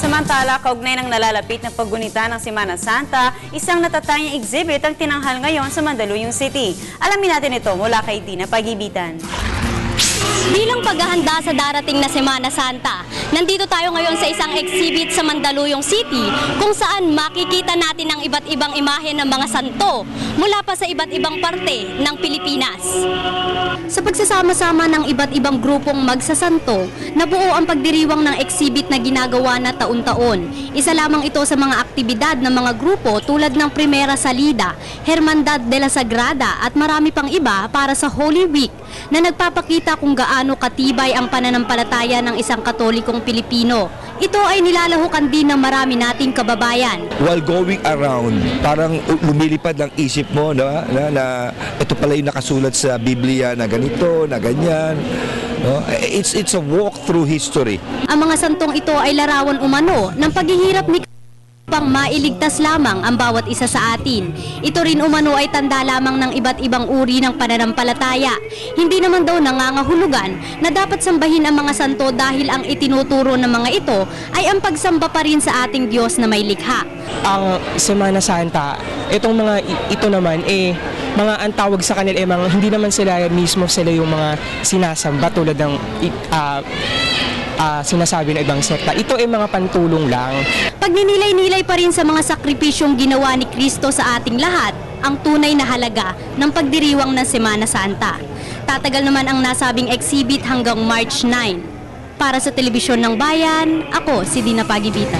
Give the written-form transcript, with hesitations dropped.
Samantala, kaugnay ng nalalapit na paggunita ng Semana Santa, isang natatanging exhibit ang tinanghal ngayon sa Mandaluyong City. Alamin natin ito mula kay Tina Pagibitan. Bilang paghahanda sa darating na Semana Santa, nandito tayo ngayon sa isang exhibit sa Mandaluyong City kung saan makikita natin ang iba't ibang imahe ng mga santo mula pa sa iba't ibang parte ng Pilipinas. Sa pagsasama-sama ng iba't ibang grupong magsasanto, nabuo ang pagdiriwang ng exhibit na ginagawa na taon-taon. Isa lamang ito sa mga aktibidad ng mga grupo tulad ng Primera Salida, Hermandad de la Sagrada at marami pang iba para sa Holy Week na nagpapakita kung gaano katibay ang pananampalataya ng isang Katolikong Pilipino. Ito ay nilalahukan din ng marami nating kababayan. While going around, parang lumilipad ng isip mo na ito pala yung nakasulat sa Biblia na ganito, na ganyan. No? It's a walk through history. Ang mga santong ito ay larawan umano ng paghihirap ni pang mailigtas lamang ang bawat isa sa atin. Ito rin umano ay tanda lamang ng iba't ibang uri ng pananampalataya. Hindi naman daw nangangahulugan na dapat sambahin ang mga santo dahil ang itinuturo ng mga ito ay ang pagsamba pa rin sa ating Diyos na may likha. Ang Semana Santa, itong mga ito naman mga ang tawag sa kanila mga hindi naman sila mismo sila yung mga sinasamba tulad ng sinasabi ng ibang sekta. Ito ay mga pantulong lang. Pagninilay-nilay pa rin sa mga sakripisyong ginawa ni Kristo sa ating lahat ang tunay na halaga ng pagdiriwang ng Semana Santa. Tatagal naman ang nasabing exhibit hanggang March 9. Para sa Telebisyon ng Bayan, ako si Dina Pagibitan.